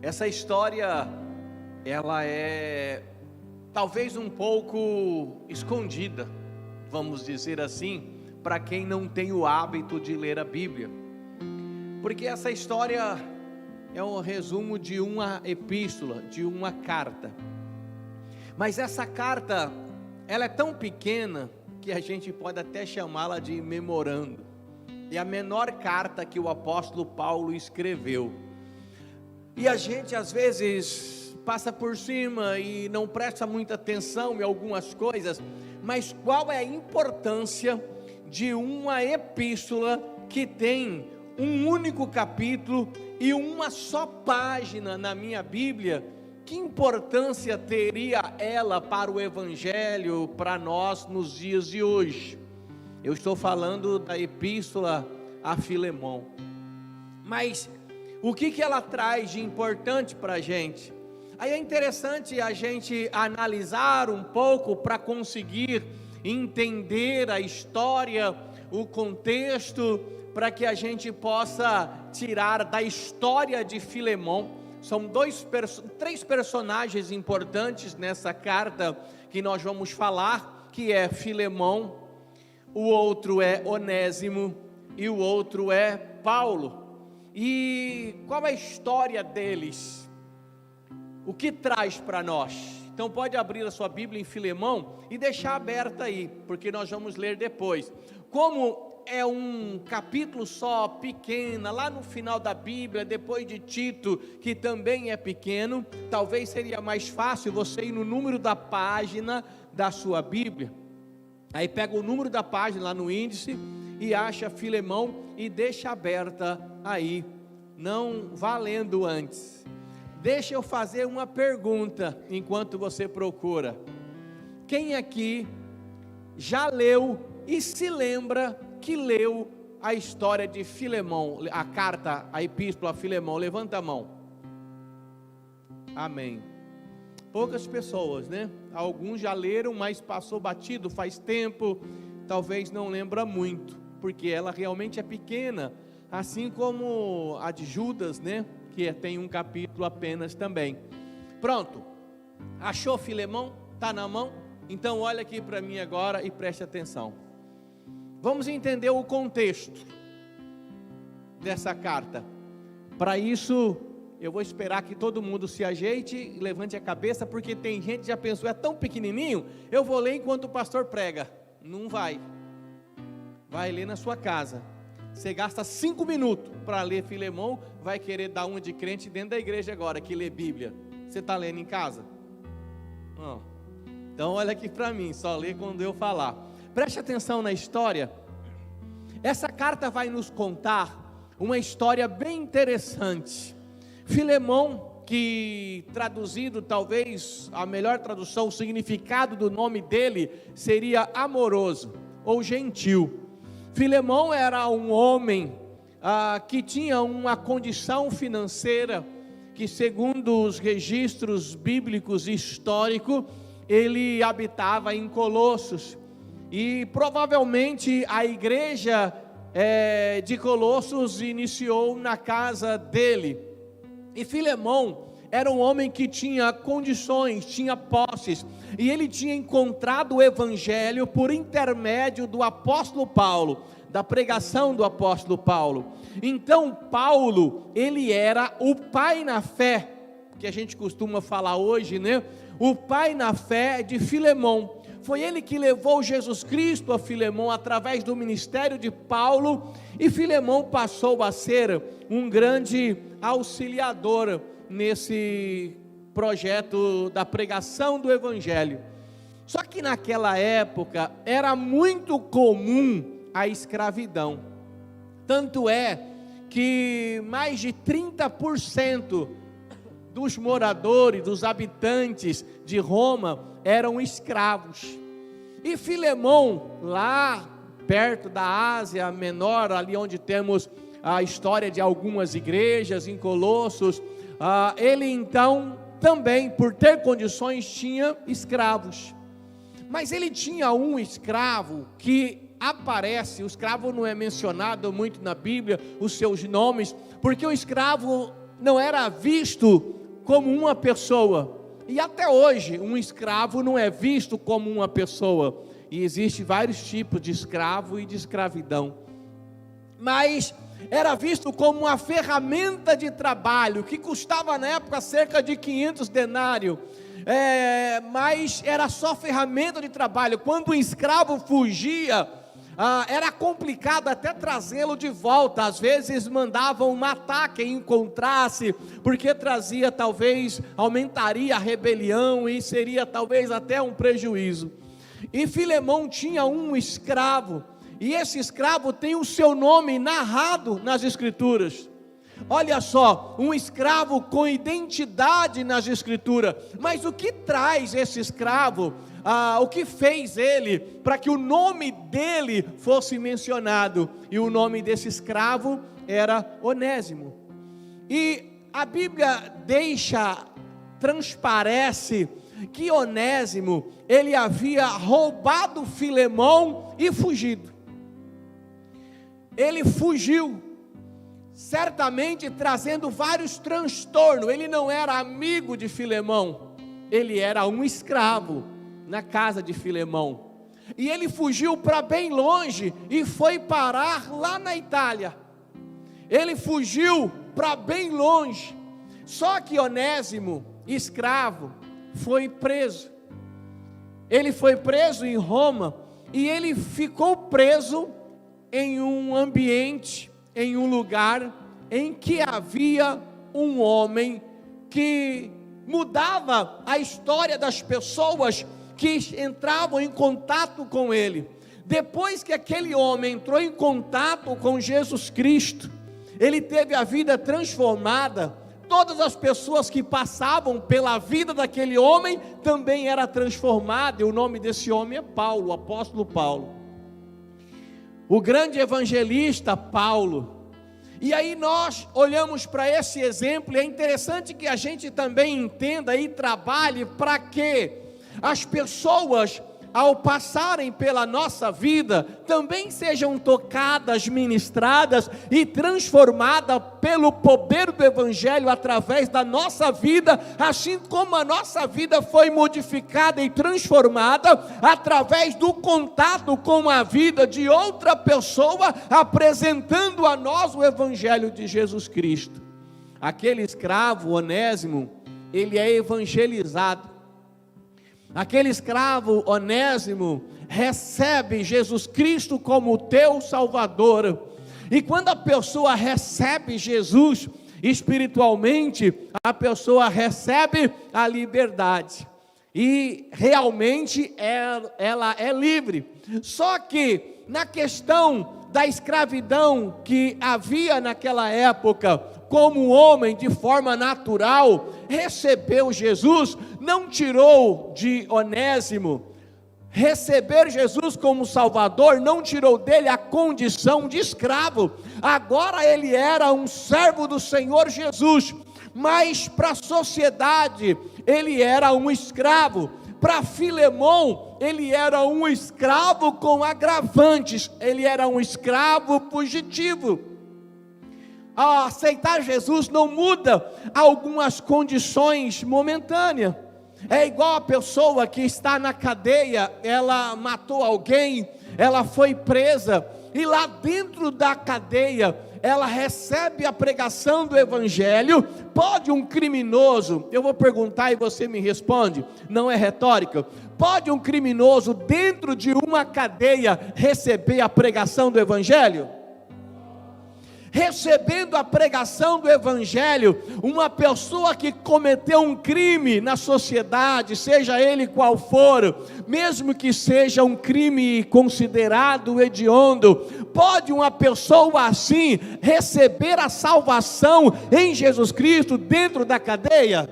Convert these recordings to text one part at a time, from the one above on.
Essa história, ela é talvez um pouco escondida, vamos dizer assim, para quem não tem o hábito de ler a Bíblia. Porque essa história é um resumo de uma epístola, de uma carta. Mas essa carta, ela é tão pequena que a gente pode até chamá-la de memorando. É a menor carta que o apóstolo Paulo escreveu. E a gente às vezes passa por cima e não presta muita atenção em algumas coisas, mas qual é a importância de uma epístola que tem um único capítulo e uma só página na minha Bíblia? Que importância teria ela para o Evangelho, para nós nos dias de hoje? Eu estou falando da epístola a Filemão. Mas o que ela traz de importante para a gente? Aí é interessante a gente analisar um pouco para conseguir entender a história, o contexto, para que a gente possa tirar da história de Filemão. São três personagens importantes nessa carta que nós vamos falar, que é Filemão, o outro é Onésimo e o outro é Paulo. E qual é a história deles? O que traz para nós? Então pode abrir a sua Bíblia em Filemão e deixar aberta aí, porque nós vamos ler depois. Como é um capítulo só, pequena, lá no final da Bíblia, depois de Tito, que também é pequeno, talvez seria mais fácil você ir no número da página da sua Bíblia. Aí pega o número da página lá no índice e acha Filemão e deixa aberta aí, não vá lendo antes. Deixa eu fazer uma pergunta enquanto você procura. Quem aqui já leu e se lembra que leu a história de Filemão, a carta, a epístola a Filemão? Levanta a mão. Amém. Poucas pessoas, né? Alguns já leram, mas passou batido faz tempo, talvez não lembra muito, porque ela realmente é pequena, assim como a de Judas, né? Que tem um capítulo apenas também. Pronto, achou Filemão? Está na mão? Então olha aqui para mim agora e preste atenção. Vamos entender o contexto dessa carta. Para isso, eu vou esperar que todo mundo se ajeite e levante a cabeça, porque tem gente que já pensou, é tão pequenininho, eu vou ler enquanto o pastor prega. Não vai. Vai ler na sua casa. Você gasta 5 minutos para ler Filemão, vai querer dar uma de crente dentro da igreja agora, que lê Bíblia. Você está lendo em casa? Não. Então olha aqui para mim, só lê quando eu falar. Preste atenção na história. Essa carta vai nos contar uma história bem interessante. Filemão, que traduzido talvez a melhor tradução, o significado do nome dele seria amoroso ou gentil. Filemão era um homem que tinha uma condição financeira que, segundo os registros bíblicos e históricos, ele habitava em Colossos, e provavelmente a igreja de Colossos iniciou na casa dele. E Filemão era um homem que tinha condições, tinha posses, e ele tinha encontrado o evangelho por intermédio do apóstolo Paulo, da pregação do apóstolo Paulo. Então Paulo, ele era o pai na fé, que a gente costuma falar hoje, né? O pai na fé de Filemão. Foi ele que levou Jesus Cristo a Filemão através do ministério de Paulo, e Filemão passou a ser um grande auxiliador nesse projeto da pregação do evangelho. Só que naquela época era muito comum a escravidão. Tanto é que mais de 30% dos moradores, dos habitantes de Roma eram escravos. E Filemão, lá perto da Ásia Menor, ali onde temos a história de algumas igrejas em Colossos, ele então também, por ter condições, tinha escravos. Mas ele tinha um escravo que aparece, o escravo não é mencionado muito na Bíblia, os seus nomes, porque o escravo não era visto como uma pessoa. E até hoje, um escravo não é visto como uma pessoa. E existem vários tipos de escravo e de escravidão. Mas era visto como uma ferramenta de trabalho, que custava na época cerca de 500 denários. Mas era só ferramenta de trabalho. Quando um escravo fugia, era complicado até trazê-lo de volta. Às vezes mandavam matar quem encontrasse, porque trazia, talvez aumentaria a rebelião e seria talvez até um prejuízo. E Filemão tinha um escravo, e esse escravo tem o seu nome narrado nas Escrituras. Olha só, um escravo com identidade nas Escrituras. Mas o que traz esse escravo? O que fez ele para que o nome dele fosse mencionado? E o nome desse escravo era Onésimo. E a Bíblia transparece que Onésimo, ele havia roubado Filemão e fugido. Ele fugiu, certamente trazendo vários transtornos. Ele não era amigo de Filemão, ele era um escravo na casa de Filemão. E ele fugiu para bem longe e foi parar lá na Itália. Ele fugiu para bem longe. Só que Onésimo, escravo, foi preso. Ele foi preso em Roma e ele ficou preso em um ambiente, em um lugar em que havia um homem que mudava a história das pessoas que entravam em contato com ele. Depois que aquele homem entrou em contato com Jesus Cristo, ele teve a vida transformada. Todas as pessoas que passavam pela vida daquele homem também era transformada, e o nome desse homem é Paulo, o apóstolo Paulo, o grande evangelista Paulo. E aí nós olhamos para esse exemplo, e é interessante que a gente também entenda e trabalhe para que as pessoas, ao passarem pela nossa vida, também sejam tocadas, ministradas e transformadas pelo poder do Evangelho através da nossa vida, assim como a nossa vida foi modificada e transformada através do contato com a vida de outra pessoa, apresentando a nós o Evangelho de Jesus Cristo. Aquele escravo, Onésimo, ele é evangelizado. Aquele escravo, Onésimo, recebe Jesus Cristo como teu Salvador. E quando a pessoa recebe Jesus espiritualmente, a pessoa recebe a liberdade. E realmente ela é livre. Só que na questão da escravidão que havia naquela época, como o homem de forma natural recebeu Jesus, não tirou de Onésimo. Receber Jesus como Salvador não tirou dele a condição de escravo. Agora ele era um servo do Senhor Jesus, mas para a sociedade ele era um escravo. Para Filemão, ele era um escravo com agravantes, ele era um escravo fugitivo. Ao aceitar Jesus não muda algumas condições momentâneas. É igual a pessoa que está na cadeia, ela matou alguém, ela foi presa, e lá dentro da cadeia, ela recebe a pregação do Evangelho. Pode um criminoso, eu vou perguntar e você me responde, não é retórica, pode um criminoso dentro de uma cadeia receber a pregação do Evangelho? Recebendo a pregação do Evangelho, uma pessoa que cometeu um crime na sociedade, seja ele qual for, mesmo que seja um crime considerado hediondo, pode uma pessoa assim receber a salvação em Jesus Cristo dentro da cadeia?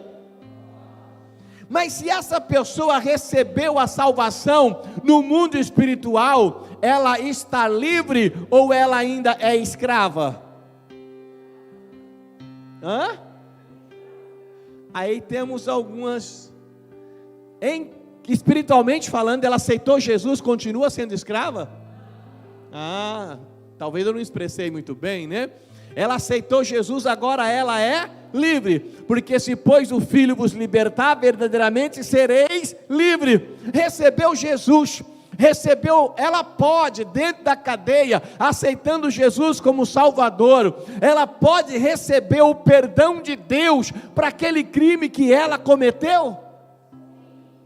Mas se essa pessoa recebeu a salvação no mundo espiritual, ela está livre ou ela ainda é escrava? Aí temos algumas, espiritualmente falando, ela aceitou Jesus, continua sendo escrava? Talvez eu não expressei muito bem, né? ela aceitou Jesus, agora ela é livre, porque se pois o Filho vos libertar, verdadeiramente sereis livre. Recebeu Jesus, ela pode, dentro da cadeia, aceitando Jesus como Salvador, ela pode receber o perdão de Deus para aquele crime que ela cometeu?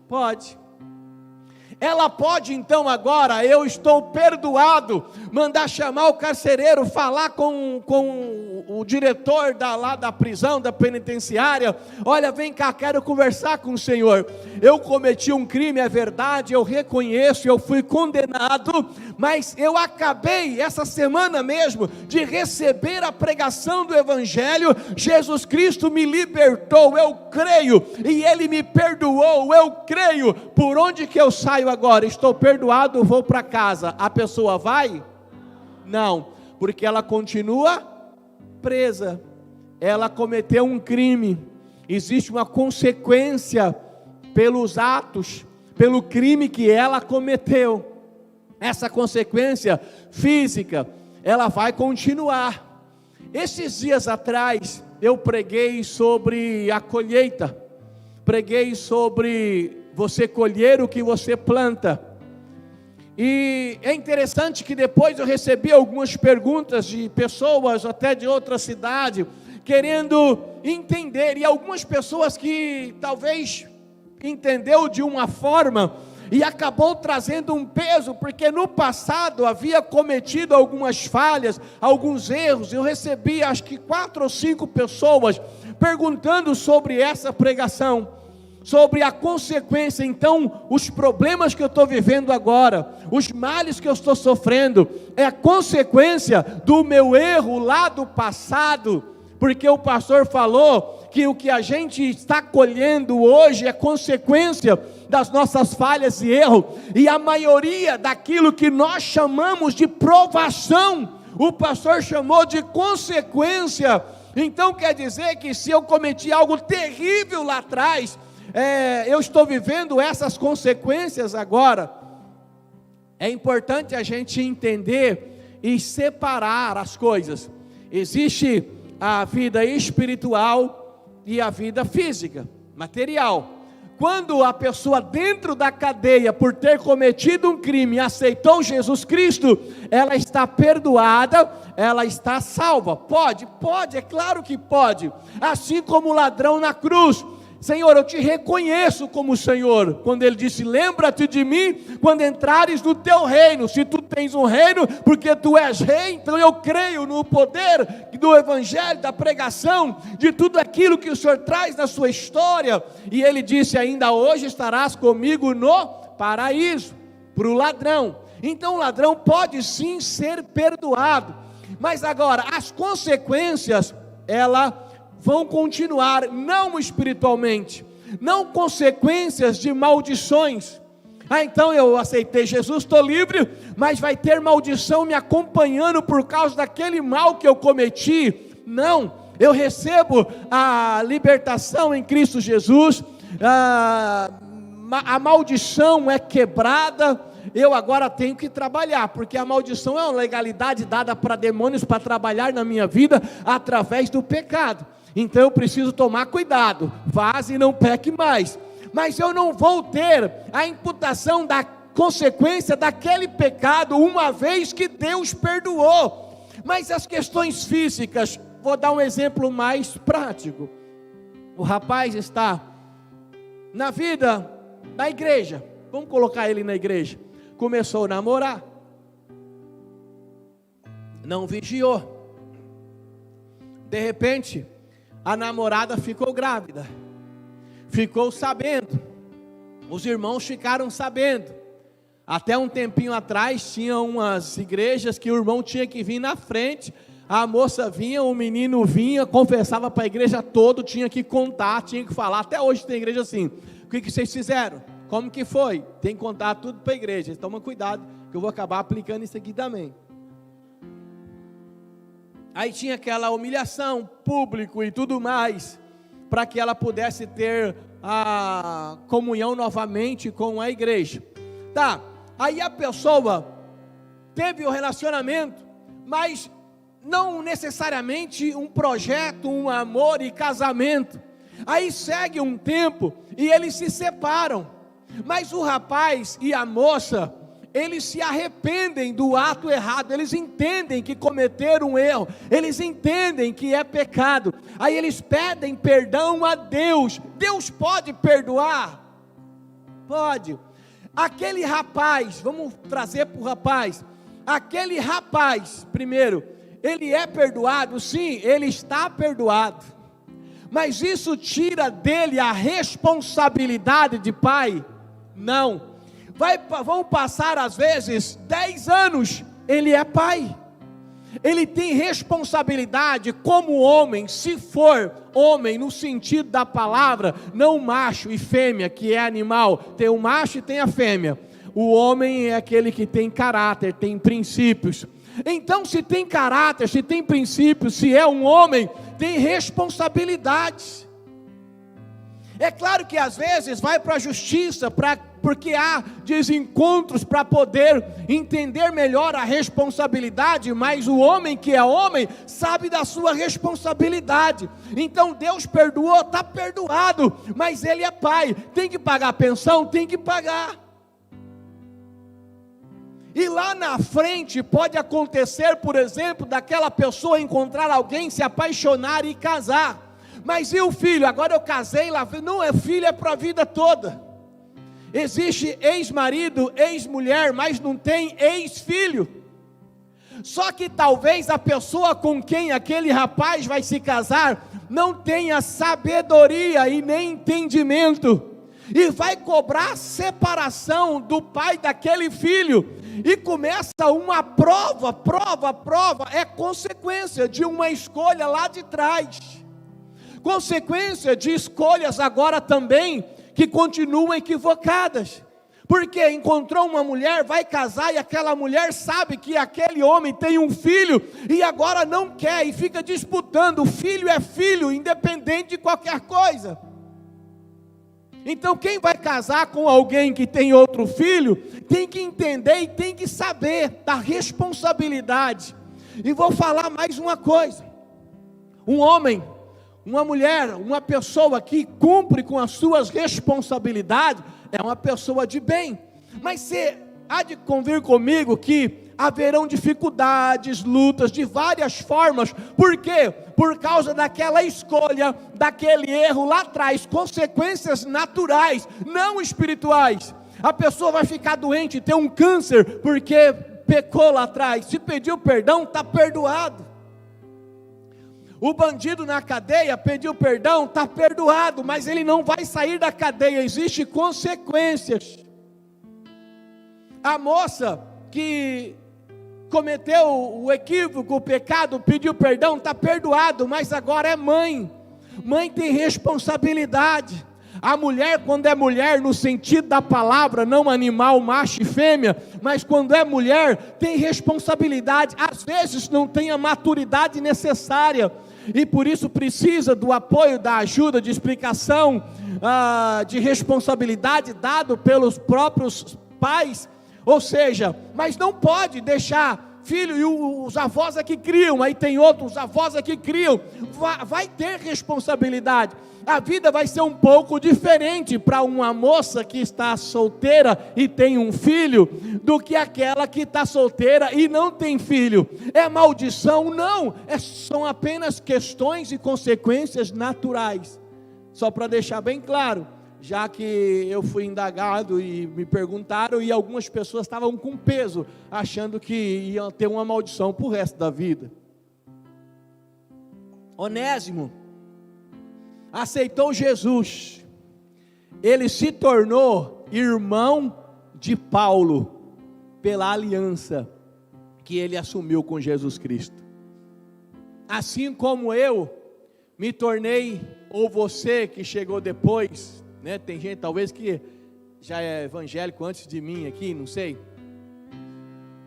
Pode. Ela pode então agora, eu estou perdoado, mandar chamar o carcereiro, falar com o diretor lá da prisão, da penitenciária, olha, vem cá, quero conversar com o Senhor, eu cometi um crime, é verdade, eu reconheço, eu fui condenado, mas eu acabei essa semana mesmo de receber a pregação do Evangelho, Jesus Cristo me libertou, eu creio, e Ele me perdoou, eu creio, por onde que eu saio agora? Estou perdoado, vou para casa. A pessoa vai? Não, porque ela continua presa, ela cometeu um crime, existe uma consequência pelos atos, pelo crime que ela cometeu. Essa consequência física, ela vai continuar. Esses dias atrás, eu preguei sobre a colheita, preguei sobre você colher o que você planta, e é interessante que depois eu recebi algumas perguntas de pessoas, até de outra cidade, querendo entender, e algumas pessoas que talvez entendeu de uma forma, e acabou trazendo um peso, porque no passado havia cometido algumas falhas, alguns erros. Eu recebi acho que 4 ou 5 pessoas perguntando sobre essa pregação, sobre a consequência. Então, os problemas que eu estou vivendo agora, os males que eu estou sofrendo, é a consequência do meu erro lá do passado, porque o pastor falou que o que a gente está colhendo hoje é consequência das nossas falhas e erros, e a maioria daquilo que nós chamamos de provação, o pastor chamou de consequência. Então quer dizer que se eu cometi algo terrível lá atrás, eu estou vivendo essas consequências agora. É importante a gente entender e separar as coisas. Existe a vida espiritual e a vida física, material. Quando a pessoa dentro da cadeia, por ter cometido um crime, aceitou Jesus Cristo, ela está perdoada, ela está salva. Pode, é claro que pode. Assim como o ladrão na cruz, Senhor, eu te reconheço como Senhor, quando ele disse, lembra-te de mim, quando entrares no teu reino. Se tu tens um reino, porque tu és rei, então eu creio no poder do Evangelho, da pregação, de tudo aquilo que o Senhor traz na sua história. E ele disse, ainda hoje estarás comigo no paraíso, para o ladrão. Então o ladrão pode sim ser perdoado, mas agora as consequências, vão continuar, não espiritualmente, não consequências de maldições. Então eu aceitei Jesus, estou livre, mas vai ter maldição me acompanhando por causa daquele mal que eu cometi. Não, eu recebo a libertação em Cristo Jesus, a maldição é quebrada. Eu agora tenho que trabalhar, porque a maldição é uma legalidade dada para demônios para trabalhar na minha vida através do pecado. Então eu preciso tomar cuidado, vaze e não peque mais. Mas eu não vou ter a imputação da consequência daquele pecado, uma vez que Deus perdoou. Mas as questões físicas, vou dar um exemplo mais prático. O rapaz está na vida da igreja, vamos colocar ele na igreja, começou a namorar, não vigiou, de repente a namorada ficou grávida, ficou sabendo, os irmãos ficaram sabendo. Até um tempinho atrás tinha umas igrejas que o irmão tinha que vir na frente, a moça vinha, o menino vinha, confessava para a igreja toda, tinha que contar, tinha que falar. Até hoje tem igreja assim. O que vocês fizeram? Como que foi? Tem que contar tudo para a igreja. Toma cuidado que eu vou acabar aplicando isso aqui também. Aí tinha aquela humilhação, público e tudo mais, para que ela pudesse ter a comunhão novamente com a igreja. Tá, aí a pessoa teve o relacionamento, mas não necessariamente um projeto, um amor e casamento. Aí segue um tempo e eles se separam, mas o rapaz e a moça, eles se arrependem do ato errado, eles entendem que cometeram um erro, eles entendem que é pecado, aí eles pedem perdão a Deus. Deus pode perdoar? Pode. Aquele rapaz, vamos trazer para o rapaz, aquele rapaz, primeiro, ele é perdoado? Sim, ele está perdoado, mas isso tira dele a responsabilidade de pai? Não. Vão passar às vezes 10 anos, ele é pai, ele tem responsabilidade como homem, se for homem no sentido da palavra, não macho e fêmea, que é animal, tem o macho e tem a fêmea. O homem é aquele que tem caráter, tem princípios. Então, se tem caráter, se tem princípios, se é um homem, tem responsabilidades. É claro que às vezes vai para a justiça, porque há desencontros para poder entender melhor a responsabilidade, mas o homem que é homem sabe da sua responsabilidade. Então Deus perdoou, está perdoado, mas ele é pai, tem que pagar a pensão, tem que pagar. E lá na frente pode acontecer, por exemplo, daquela pessoa encontrar alguém, se apaixonar e casar. Mas e o filho? Agora eu casei, lá não é filho, é para a vida toda. Existe ex-marido, ex-mulher, mas não tem ex-filho. Só que talvez a pessoa com quem aquele rapaz vai se casar não tenha sabedoria e nem entendimento, e vai cobrar separação do pai daquele filho, e começa uma prova, é consequência de uma escolha lá de trás, consequência de escolhas agora também, que continuam equivocadas, porque encontrou uma mulher, vai casar, e aquela mulher sabe que aquele homem tem um filho, e agora não quer, e fica disputando. O filho é filho, independente de qualquer coisa. Então quem vai casar com alguém que tem outro filho, tem que entender e tem que saber da responsabilidade. E vou falar mais uma coisa: um homem, uma mulher, uma pessoa que cumpre com as suas responsabilidades, é uma pessoa de bem. Mas você há de convir comigo que haverão dificuldades, lutas de várias formas. Por quê? Por causa daquela escolha, daquele erro lá atrás, consequências naturais, não espirituais. A pessoa vai ficar doente, ter um câncer, porque pecou lá atrás. Se pediu perdão, está perdoado. O bandido na cadeia pediu perdão, está perdoado, mas ele não vai sair da cadeia, existem consequências. A moça que cometeu o equívoco, o pecado, pediu perdão, está perdoado, mas agora é mãe. Mãe tem responsabilidade. A mulher, quando é mulher no sentido da palavra, não animal, macho e fêmea, mas quando é mulher, tem responsabilidade, às vezes não tem a maturidade necessária, e por isso precisa do apoio, da ajuda, de explicação, de responsabilidade dado pelos próprios pais. Ou seja, mas não pode deixar filho, e os avós é que criam, aí tem outros avós é que criam, vai ter responsabilidade. A vida vai ser um pouco diferente para uma moça que está solteira e tem um filho, do que aquela que está solteira e não tem filho. É maldição? Não, são apenas questões e consequências naturais. Só para deixar bem claro, já que eu fui indagado e me perguntaram, e algumas pessoas estavam com peso, achando que iam ter uma maldição para o resto da vida. Onésimo aceitou Jesus, ele se tornou irmão de Paulo, pela aliança que ele assumiu com Jesus Cristo. Assim como eu me tornei, ou você que chegou depois, né? Tem gente talvez que já é evangélico antes de mim aqui, não sei.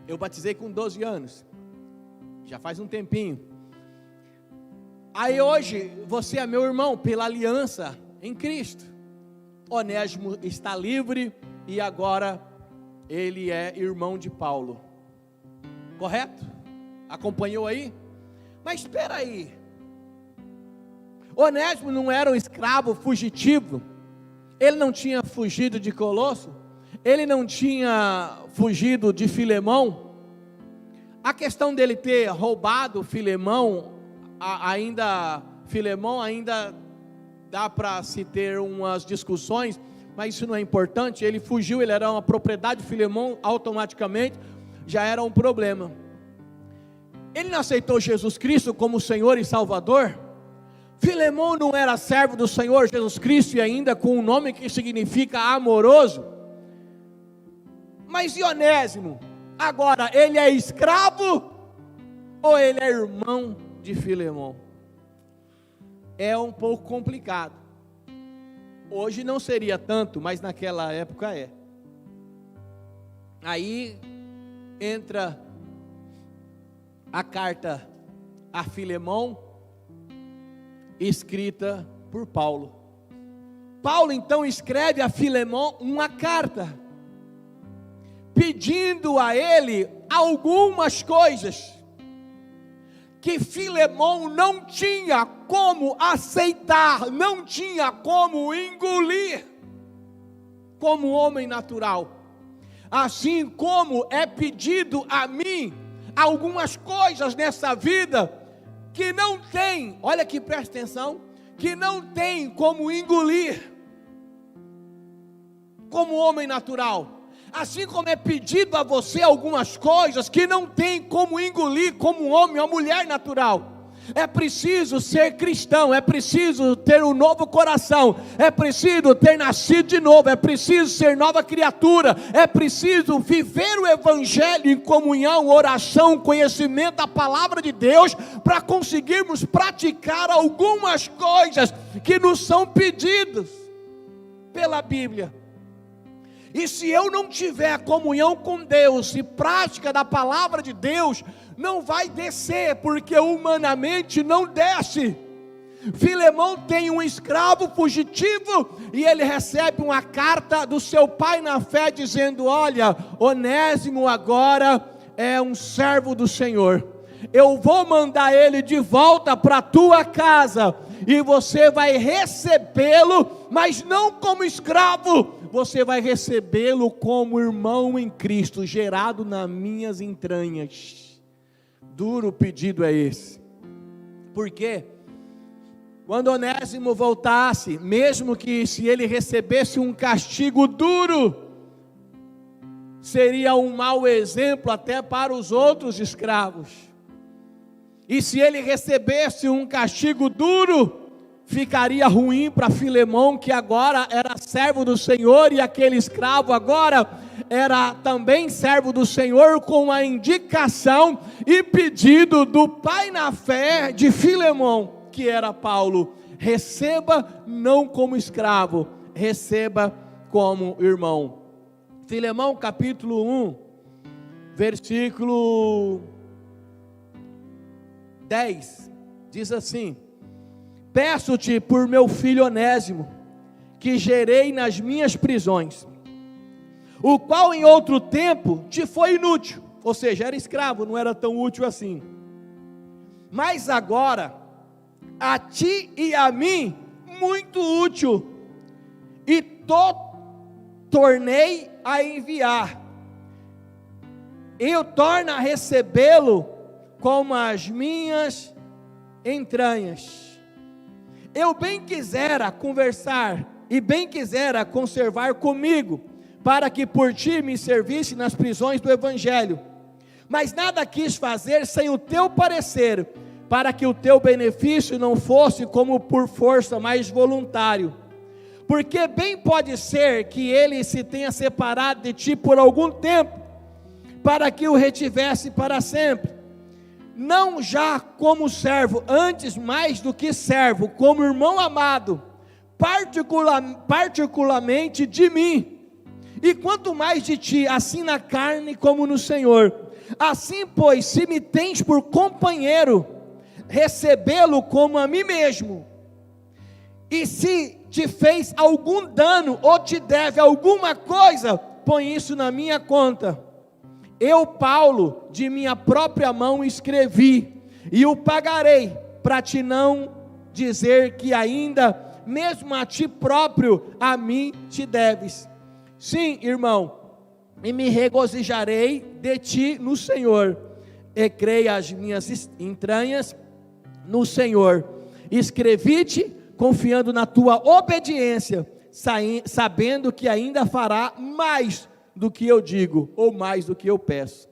Eu batizei com 12 anos, já faz um tempinho. Aí hoje você é meu irmão pela aliança em Cristo. Onésimo está livre e agora ele é irmão de Paulo. Correto? Acompanhou aí? Mas espera aí, Onésimo não era um escravo fugitivo? Ele não tinha fugido de Colosso? Ele não tinha fugido de Filemão? A questão dele ter roubado Filemão ainda dá para se ter umas discussões, mas isso não é importante. Ele fugiu, ele era uma propriedade de Filemão, automaticamente já era um problema. Ele não aceitou Jesus Cristo como Senhor e Salvador? Filemão não era servo do Senhor Jesus Cristo e ainda com um nome que significa amoroso? Mas e Onésimo? Agora, ele é escravo ou ele é irmão de Filemão? É um pouco complicado. Hoje não seria tanto, mas naquela época é. Aí entra a carta a Filemão, escrita por Paulo. Paulo então escreve a Filemão uma carta, pedindo a ele algumas coisas que Filemão não tinha como aceitar, não tinha como engolir, como homem natural. Assim como é pedido a mim algumas coisas nessa vida que não tem, olha aqui, presta atenção, que não tem como engolir, como homem natural. Assim como é pedido a você algumas coisas que não tem como engolir como homem ou mulher natural. É preciso ser cristão, é preciso ter um novo coração, é preciso ter nascido de novo, é preciso ser nova criatura, é preciso viver o evangelho em comunhão, oração, conhecimento da palavra de Deus, para conseguirmos praticar algumas coisas que nos são pedidas pela Bíblia. E se eu não tiver comunhão com Deus e prática da palavra de Deus, não vai descer, porque humanamente não desce. Filemão tem um escravo fugitivo e ele recebe uma carta do seu pai na fé dizendo: olha, Onésimo agora é um servo do Senhor, eu vou mandar ele de volta para a tua casa e você vai recebê-lo, mas não como escravo, você vai recebê-lo como irmão em Cristo, gerado nas minhas entranhas. Duro pedido é esse. Por quê? Quando Onésimo voltasse, mesmo que se ele recebesse um castigo duro, seria um mau exemplo até para os outros escravos. E se ele recebesse um castigo duro, ficaria ruim para Filemão, que agora era servo do Senhor, e aquele escravo agora era também servo do Senhor, com a indicação e pedido do pai na fé de Filemão, que era Paulo: receba não como escravo, receba como irmão. Filemão capítulo 1, versículo 10, diz assim: peço-te por meu filho Onésimo, que gerei nas minhas prisões, o qual em outro tempo te foi inútil, ou seja, era escravo, não era tão útil assim, mas agora a ti e a mim muito útil, e tornei a enviar, eu torno a recebê-lo como as minhas entranhas. Eu bem quisera conversar e bem quisera conservar comigo, para que por ti me servisse nas prisões do evangelho, mas nada quis fazer sem o teu parecer, para que o teu benefício não fosse como por força, mas voluntário. Porque bem pode ser que ele se tenha separado de ti por algum tempo, para que o retivesse para sempre, não já como servo, antes mais do que servo, como irmão amado, particularmente de mim, e quanto mais de ti, assim na carne como no Senhor. Assim, pois, se me tens por companheiro, recebê-lo como a mim mesmo, e se te fez algum dano, ou te deve alguma coisa, põe isso na minha conta. Eu, Paulo, de minha própria mão escrevi, e o pagarei, para te não dizer que ainda, mesmo a ti próprio, a mim te deves. Sim, irmão, e me regozijarei de ti no Senhor, e creia as minhas entranhas no Senhor. Escrevi-te confiando na tua obediência, sabendo que ainda fará mais do que eu digo, ou mais do que eu peço.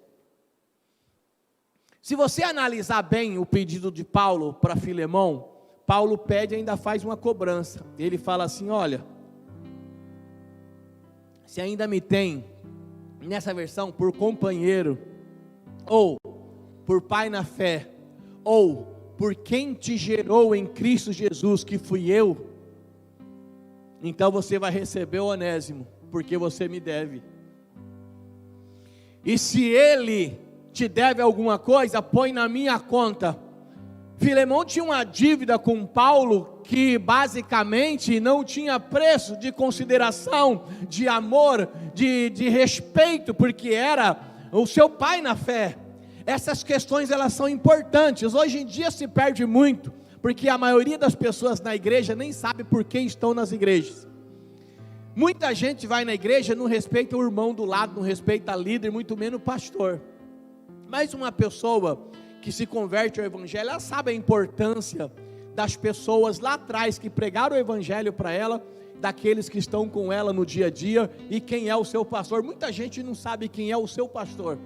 Se você analisar bem o pedido de Paulo para Filemão, Paulo pede e ainda faz uma cobrança. Ele fala assim: olha, se ainda me tem, nessa versão, por companheiro, ou por pai na fé, ou por quem te gerou em Cristo Jesus, que fui eu, então você vai receber o Onésimo, porque você me deve. E se ele te deve alguma coisa, põe na minha conta. Filemão tinha uma dívida com Paulo, que basicamente não tinha preço, de consideração, de amor, de respeito, porque era o seu pai na fé. Essas questões, elas são importantes. Hoje em dia se perde muito, porque a maioria das pessoas na igreja nem sabe por que estão nas igrejas. Muita gente vai na igreja, não respeita o irmão do lado, não respeita a líder, muito menos o pastor. Mas uma pessoa que se converte ao evangelho, ela sabe a importância das pessoas lá atrás que pregaram o evangelho para ela, daqueles que estão com ela no dia a dia, e quem é o seu pastor. Muita gente não sabe quem é o seu pastor.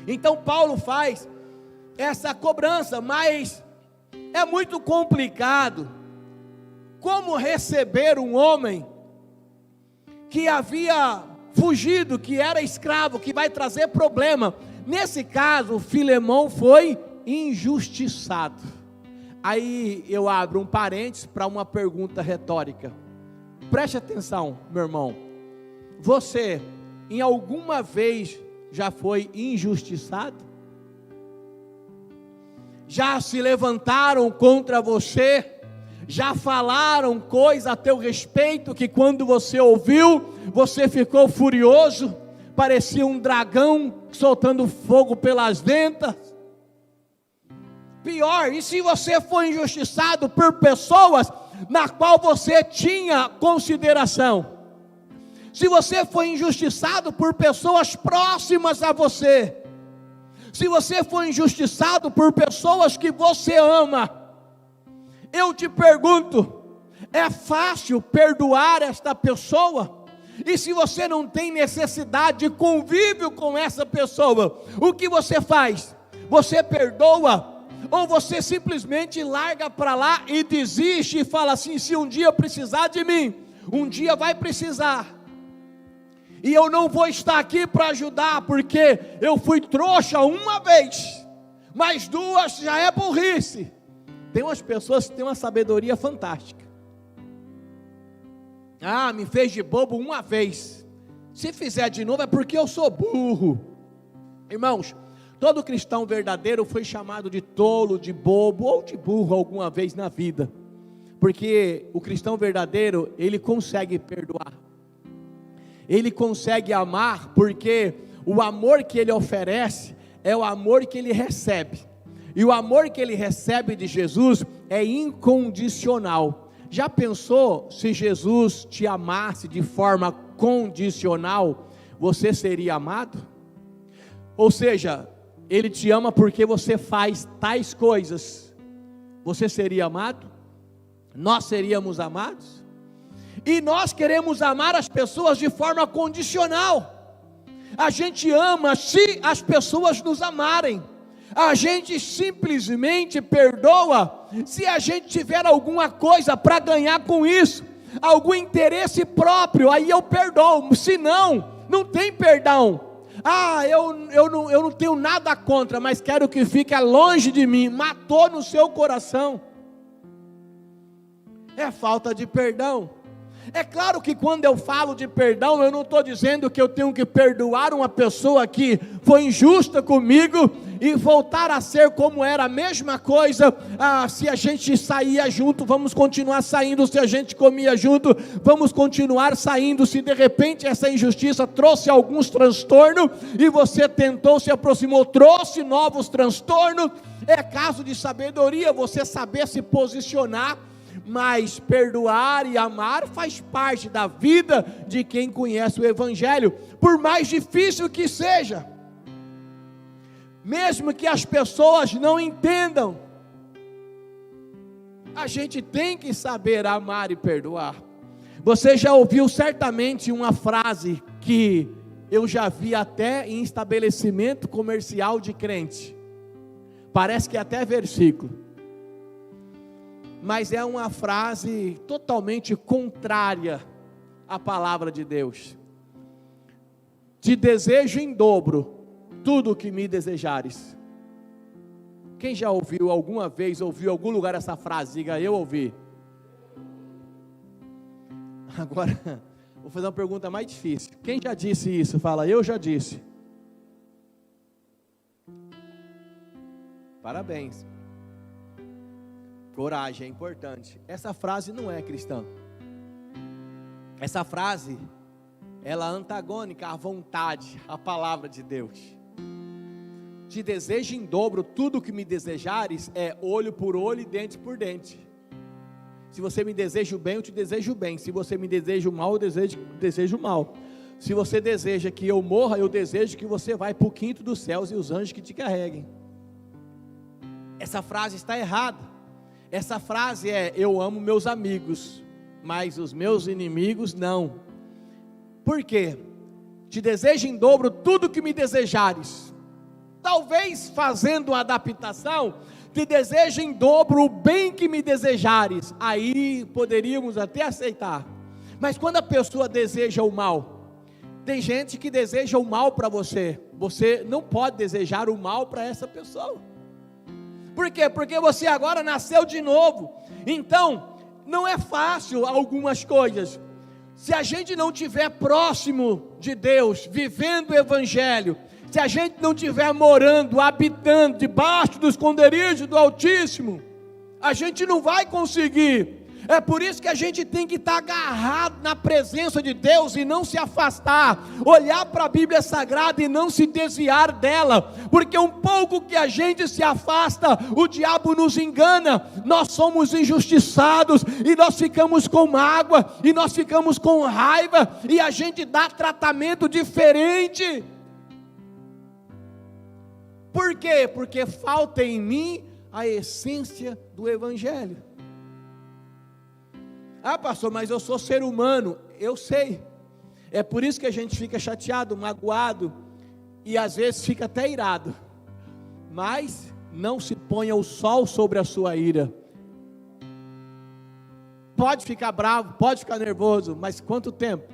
Então Paulo faz essa cobrança, mas é muito complicado. Como receber um homem que havia fugido, que era escravo, que vai trazer problema? Nesse caso, Filemão foi injustiçado. Aí eu abro um parênteses para uma pergunta retórica. Preste atenção, meu irmão. Você, em alguma vez, já foi injustiçado? Já se levantaram contra você? Já falaram coisa a teu respeito que quando você ouviu, você ficou furioso? Parecia um dragão soltando fogo pelas ventas? Pior, e se você foi injustiçado por pessoas na qual você tinha consideração? Se você foi injustiçado por pessoas próximas a você, se você foi injustiçado por pessoas que você ama, eu te pergunto, é fácil perdoar esta pessoa? E se você não tem necessidade de convívio com essa pessoa, o que você faz? Você perdoa? Ou você simplesmente larga para lá e desiste e fala assim: se um dia precisar de mim, um dia vai precisar, e eu não vou estar aqui para ajudar, porque eu fui trouxa uma vez, mas duas já é burrice. Tem umas pessoas que têm uma sabedoria fantástica. Ah, me fez de bobo uma vez, se fizer de novo é porque eu sou burro. Irmãos, todo cristão verdadeiro foi chamado de tolo, de bobo ou de burro alguma vez na vida, porque o cristão verdadeiro, ele consegue perdoar, ele consegue amar, porque o amor que ele oferece é o amor que ele recebe, e o amor que ele recebe de Jesus é incondicional. Já pensou se Jesus te amasse de forma condicional, você seria amado? Ou seja, Ele te ama porque você faz tais coisas, você seria amado? Nós seríamos amados? E nós queremos amar as pessoas de forma condicional. A gente ama se as pessoas nos amarem. A gente simplesmente perdoa se a gente tiver alguma coisa para ganhar com isso, algum interesse próprio, aí eu perdoo. Se não, não tem perdão. Ah, eu não tenho nada contra, mas quero que fique longe de mim. Matou no seu coração. É falta de perdão. É claro que quando eu falo de perdão, eu não estou dizendo que eu tenho que perdoar uma pessoa que foi injusta comigo e voltar a ser como era. A mesma coisa, se a gente saía junto, vamos continuar saindo. Se a gente comia junto, vamos continuar saindo. Se de repente essa injustiça trouxe alguns transtornos e você tentou, se aproximou, trouxe novos transtornos, É caso de sabedoria você saber se posicionar, mas perdoar e amar faz parte da vida de quem conhece o Evangelho, por mais difícil que seja, mesmo que as pessoas não entendam, a gente tem que saber amar e perdoar. Você já ouviu certamente uma frase que eu já vi até em estabelecimento comercial de crente, parece que é até versículo, mas é uma frase totalmente contrária à palavra de Deus. Te desejo em dobro tudo o que me desejares. Quem já ouviu alguma vez, ouviu em algum lugar essa frase? Diga, eu ouvi. Agora, vou fazer uma pergunta mais difícil. Quem já disse isso? Fala, eu já disse. Parabéns. Coragem é importante. Essa frase não é cristã. Essa frase, ela é antagônica à vontade, à palavra de Deus. Te desejo em dobro tudo o que me desejares, é olho por olho e dente por dente. Se você me deseja o bem, eu te desejo o bem. Se você me deseja o mal, eu desejo o mal. Se você deseja que eu morra, eu desejo que você vá para o quinto dos céus e os anjos que te carreguem. Essa frase está errada. Essa frase é, eu amo meus amigos, mas os meus inimigos não. Por quê? Te desejo em dobro tudo que me desejares. Talvez fazendo uma adaptação, te desejo em dobro o bem que me desejares. Aí poderíamos até aceitar. Mas quando a pessoa deseja o mal, tem gente que deseja o mal para você. Você não pode desejar o mal para essa pessoa. Por quê? Porque você agora nasceu de novo. Então, não é fácil algumas coisas. Se a gente não estiver próximo de Deus, vivendo o Evangelho, se a gente não estiver morando, habitando debaixo do esconderijo do Altíssimo, a gente não vai conseguir. É por isso que a gente tem que estar agarrado na presença de Deus e não se afastar, olhar para a Bíblia Sagrada e não se desviar dela, porque um pouco que a gente se afasta, o diabo nos engana, nós somos injustiçados, e nós ficamos com mágoa, e nós ficamos com raiva, e a gente dá tratamento diferente. Por quê? Porque falta em mim a essência do Evangelho. Ah, pastor, mas eu sou ser humano. Eu sei. É por isso que a gente fica chateado, magoado e às vezes fica até irado. Mas não se ponha o sol sobre a sua ira. Pode ficar bravo, pode ficar nervoso, mas quanto tempo?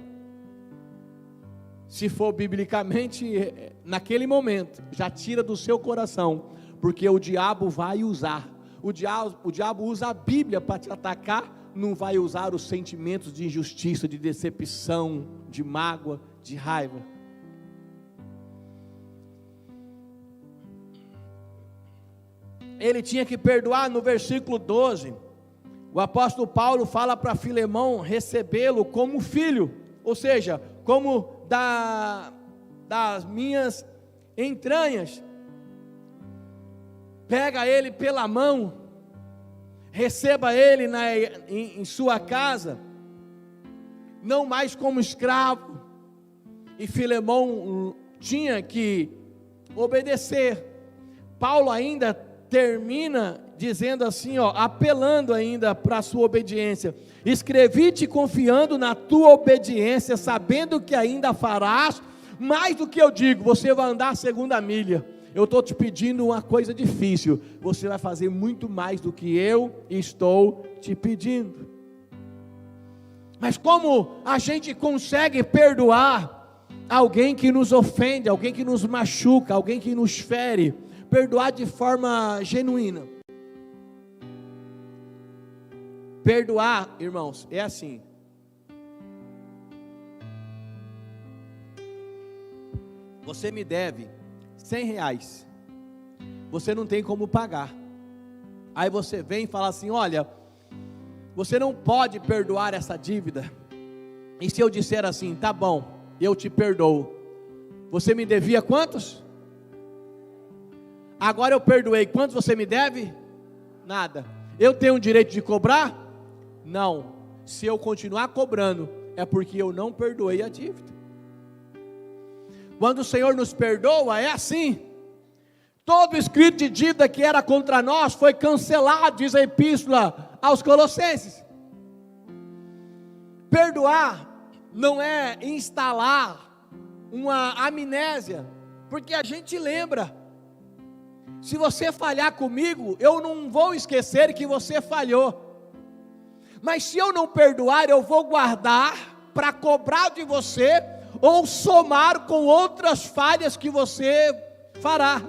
Se for biblicamente, naquele momento, já tira do seu coração, porque o diabo vai usar. O diabo usa a Bíblia para te atacar. Não vai usar os sentimentos de injustiça, de decepção, de mágoa, de raiva. Ele tinha que perdoar. No versículo 12, o apóstolo Paulo fala para Filemão recebê-lo como filho, ou seja, como das minhas entranhas. Pega ele pela mão, receba ele em sua casa, não mais como escravo. E Filemão tinha que obedecer. Paulo ainda termina dizendo assim, apelando ainda para a sua obediência. Escrevi-te confiando na tua obediência, sabendo que ainda farás mais do que eu digo. Você vai andar a segunda milha. Eu estou te pedindo uma coisa difícil, você vai fazer muito mais do que eu estou te pedindo. Mas como a gente consegue perdoar alguém que nos ofende, alguém que nos machuca, alguém que nos fere? Perdoar de forma genuína. Perdoar, irmãos, é assim. Você me deve R$100, você não tem como pagar. Aí você vem e fala assim, olha, você não pode perdoar essa dívida. E se eu disser assim, tá bom, eu te perdoo, você me devia quantos? Agora eu perdoei, quanto você me deve? Nada. Eu tenho o direito de cobrar? Não. Se eu continuar cobrando, é porque eu não perdoei a dívida. Quando o Senhor nos perdoa, é assim. Todo escrito de dívida que era contra nós foi cancelado, diz a epístola aos Colossenses. Perdoar não é instalar uma amnésia, porque a gente lembra. Se você falhar comigo, eu não vou esquecer que você falhou. Mas se eu não perdoar, eu vou guardar para cobrar de você, ou somar com outras falhas que você fará.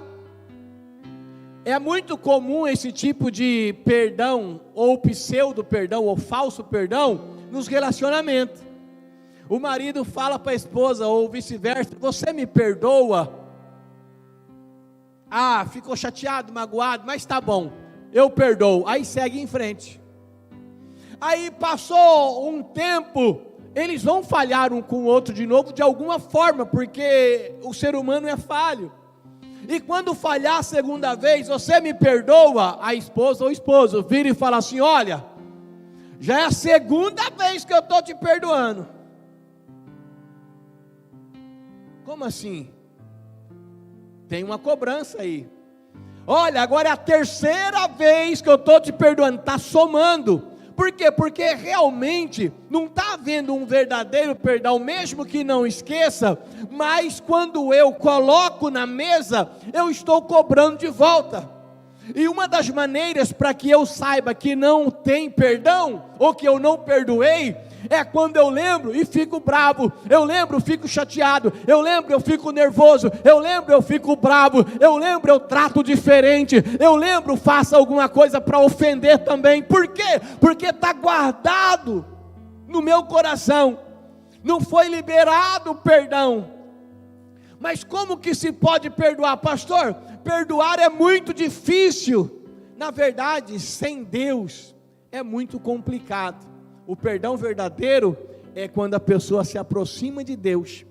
É muito comum esse tipo de perdão, ou pseudo perdão, ou falso perdão, nos relacionamentos. O marido fala para a esposa, ou vice-versa: você me perdoa? Ah, ficou chateado, magoado, mas tá bom, eu perdoo. Aí segue em frente. Aí passou um tempo, eles vão falhar um com o outro de novo, de alguma forma, porque o ser humano é falho. E quando falhar a segunda vez, você me perdoa? A esposa ou o esposo vira e fala assim: olha, já é a segunda vez que eu estou te perdoando. Como assim? Tem uma cobrança aí. Olha, agora é a terceira vez que eu estou te perdoando. Está somando. Por quê? Porque realmente não está havendo um verdadeiro perdão, mesmo que não esqueça, mas quando eu coloco na mesa, eu estou cobrando de volta. E uma das maneiras para que eu saiba que não tem perdão, ou que eu não perdoei, é quando eu lembro e fico bravo, eu lembro, fico chateado, eu lembro, eu fico nervoso, eu lembro, eu fico bravo, eu lembro, eu trato diferente, eu lembro, faço alguma coisa para ofender também. Por quê? Porque está guardado no meu coração, não foi liberado o perdão. Mas como que se pode perdoar, pastor? Perdoar é muito difícil. Na verdade, sem Deus é muito complicado. O perdão verdadeiro é quando a pessoa se aproxima de Deus.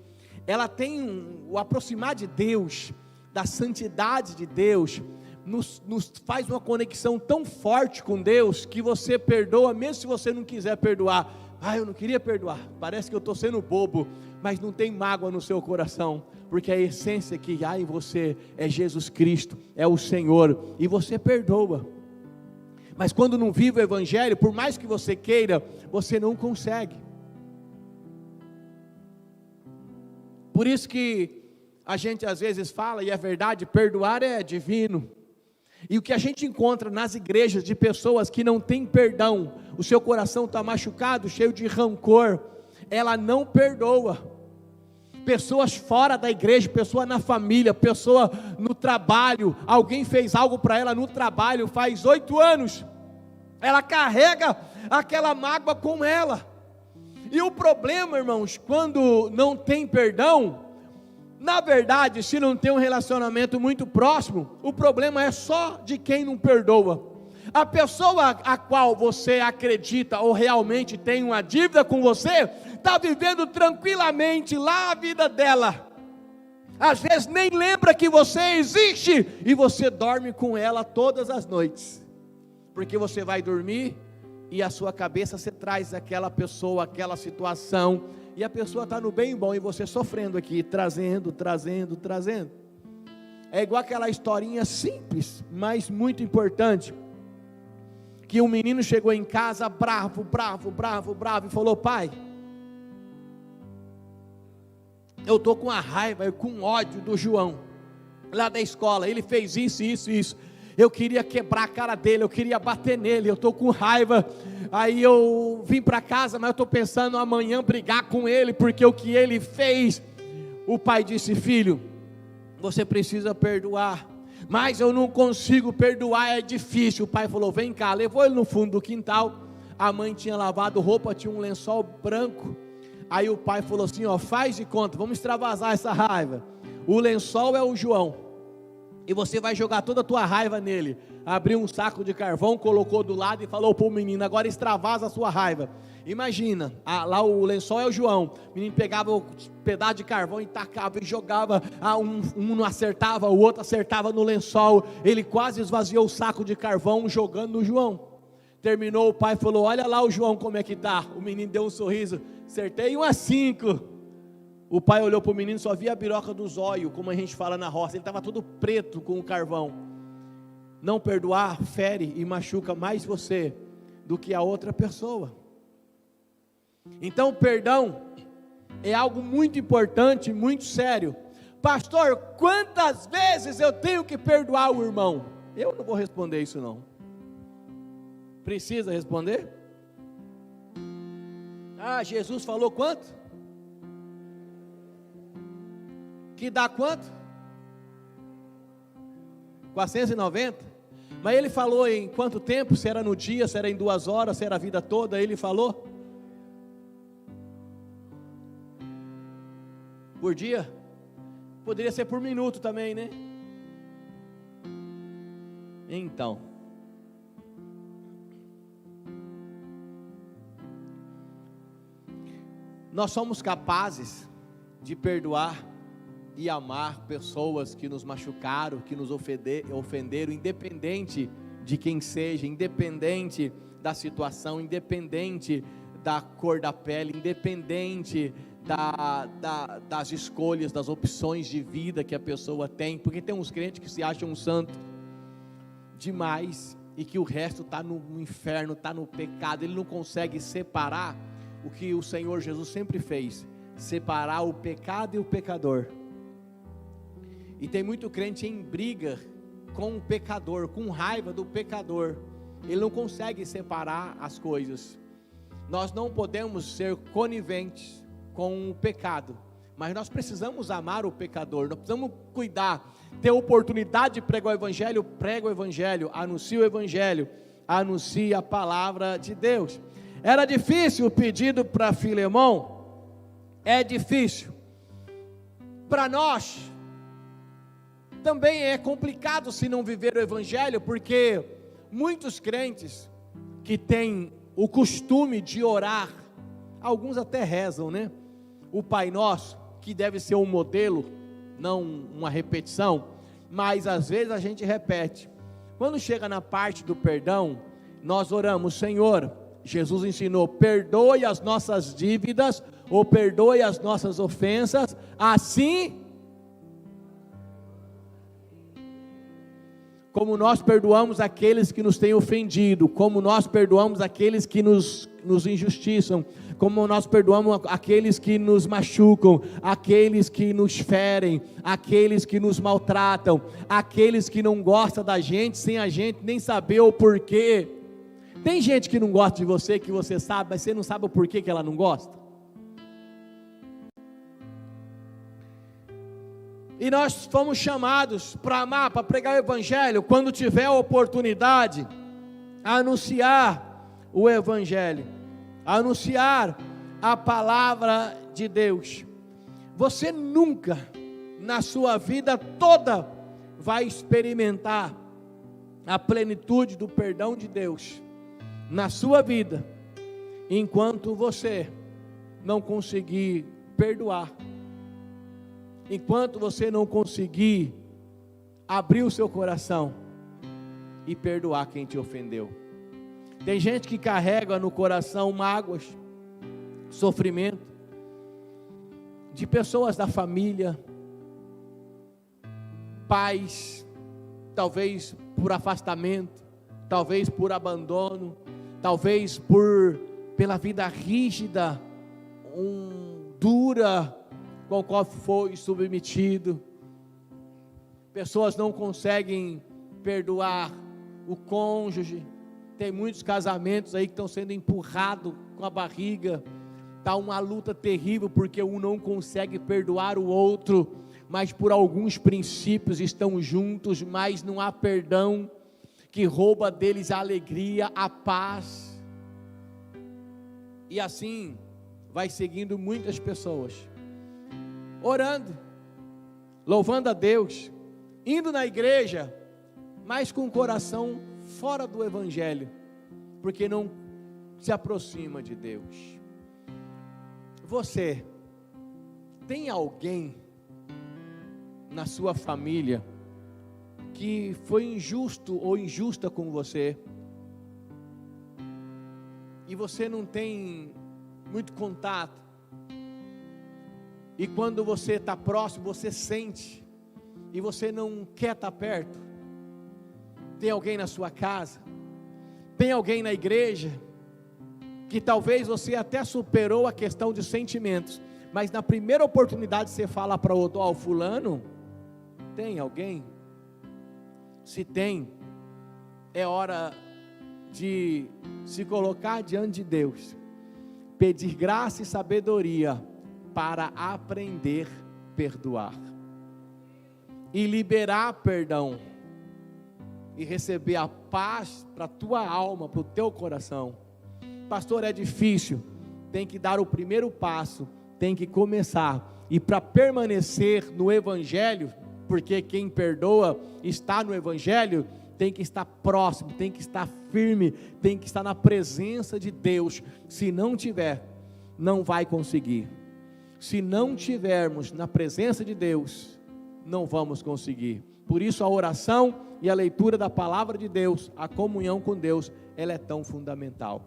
Ela tem o aproximar de Deus, da santidade de Deus, nos faz uma conexão tão forte com Deus, que você perdoa, mesmo se você não quiser perdoar. Ah, eu não queria perdoar, parece que eu estou sendo bobo, mas não tem mágoa no seu coração, porque a essência que há em você é Jesus Cristo, é o Senhor, e você perdoa. Mas quando não vive o Evangelho, por mais que você queira, você não consegue. Por isso que a gente às vezes fala, e é verdade, perdoar é divino. E o que a gente encontra nas igrejas de pessoas que não têm perdão, o seu coração está machucado, cheio de rancor, ela não perdoa. Pessoas fora da igreja, pessoa na família, pessoa no trabalho, alguém fez algo para ela no trabalho faz 8 anos, ela carrega aquela mágoa com ela. E o problema, irmãos, quando não tem perdão, na verdade, se não tem um relacionamento muito próximo, o problema é só de quem não perdoa. A pessoa a qual você acredita ou realmente tem uma dívida com você, está vivendo tranquilamente lá a vida dela, às vezes nem lembra que você existe, e você dorme com ela todas as noites, porque você vai dormir, e a sua cabeça você traz aquela pessoa, aquela situação, e a pessoa está no bem e bom, e você sofrendo aqui, trazendo. É igual aquela historinha simples, mas muito importante, que um menino chegou em casa bravo, e falou: pai, eu estou com a raiva, eu com ódio do João, lá da escola, ele fez isso, eu queria quebrar a cara dele, eu queria bater nele, eu estou com raiva, aí eu vim para casa, mas eu estou pensando amanhã brigar com ele, porque o que ele fez. O pai disse: filho, você precisa perdoar, mas eu não consigo perdoar, é difícil. O pai falou: vem cá, levou ele no fundo do quintal, a mãe tinha lavado roupa, tinha um lençol branco, aí o pai falou assim: ó, faz de conta, vamos extravasar essa raiva, o lençol é o João, e você vai jogar toda a tua raiva nele. Abriu um saco de carvão, colocou do lado e falou para o menino: agora extravasa a sua raiva. Imagina, lá o lençol é o João, o menino pegava o pedaço de carvão e tacava e jogava, um não acertava, o outro acertava no lençol, ele quase esvaziou o saco de carvão jogando no João. Terminou, o pai falou: olha lá o João como é que está. O menino deu um sorriso: acertei 1 a 5. O pai olhou para o menino, só via a biroca do zóio, como a gente fala na roça, ele estava todo preto com o carvão. Não perdoar fere e machuca mais você do que a outra pessoa. Então o perdão é algo muito importante, muito sério. Pastor, quantas vezes eu tenho que perdoar o irmão? Eu não vou responder isso não. Precisa responder? Jesus falou quanto? Que dá quanto? 490? Mas ele falou em quanto tempo? Se era no dia, se era em 2 horas, se era a vida toda, ele falou? Por dia? Poderia ser por minuto também, né? Então, nós somos capazes de perdoar e amar pessoas que nos machucaram, que nos ofenderam, independente de quem seja, independente da situação, independente da cor da pele, independente das escolhas, das opções de vida que a pessoa tem, porque tem uns crentes que se acham um santo demais, e que o resto está no inferno, está no pecado. Ele não consegue separar o que o Senhor Jesus sempre fez, separar o pecado e o pecador. E tem muito crente em briga com o pecador, com raiva do pecador. Ele não consegue separar as coisas. Nós não podemos ser coniventes com o pecado, mas nós precisamos amar o pecador. Nós precisamos cuidar, ter oportunidade de pregar o evangelho, prega o evangelho, anuncia o evangelho, anuncia a palavra de Deus. Era difícil o pedido para Filemão? É difícil. Para nós também é complicado se não viver o evangelho, porque muitos crentes que têm o costume de orar, alguns até rezam, né? O Pai Nosso, que deve ser um modelo, não uma repetição, mas às vezes a gente repete. Quando chega na parte do perdão, nós oramos: Senhor, Jesus ensinou, perdoe as nossas dívidas, ou perdoe as nossas ofensas, assim como nós perdoamos aqueles que nos têm ofendido, como nós perdoamos aqueles que nos injustiçam, como nós perdoamos aqueles que nos machucam, aqueles que nos ferem, aqueles que nos maltratam, aqueles que não gostam da gente, sem a gente nem saber o porquê. Tem gente que não gosta de você, que você sabe, mas você não sabe o porquê que ela não gosta. E nós fomos chamados para amar, para pregar o evangelho, quando tiver a oportunidade, a anunciar o evangelho, a anunciar a palavra de Deus. Você nunca, na sua vida toda, vai experimentar a plenitude do perdão de Deus na sua vida, enquanto você não conseguir perdoar, enquanto você não conseguir abrir o seu coração e perdoar quem te ofendeu. Tem gente que carrega no coração mágoas, sofrimento, de pessoas da família, pais, talvez por afastamento, talvez por abandono, talvez pela vida rígida, dura, com o qual foi submetido. Pessoas não conseguem perdoar o cônjuge. Tem muitos casamentos aí que estão sendo empurrados com a barriga. Está uma luta terrível, porque um não consegue perdoar o outro, mas por alguns princípios estão juntos, mas não há perdão, que rouba deles a alegria, a paz. E assim vai seguindo muitas pessoas, orando, louvando a Deus, indo na igreja, mas com o coração fora do evangelho, porque não se aproxima de Deus. Você tem alguém na sua família que foi injusto ou injusta com você, e você não tem muito contato, e quando você está próximo, você sente, e você não quer estar perto? Tem alguém na sua casa, tem alguém na igreja, que talvez você até superou a questão de sentimentos, mas na primeira oportunidade você fala para o outro: ó, fulano, tem alguém? Se tem, é hora de se colocar diante de Deus, pedir graça e sabedoria para aprender a perdoar, e liberar perdão, e receber a paz para a tua alma, para o teu coração. Pastor, é difícil. Tem que dar o primeiro passo, tem que começar, e para permanecer no evangelho, porque quem perdoa está no evangelho, tem que estar próximo, tem que estar firme, tem que estar na presença de Deus. Se não tiver, não vai conseguir. Se não tivermos na presença de Deus, não vamos conseguir. Por isso a oração e a leitura da palavra de Deus, a comunhão com Deus, ela é tão fundamental.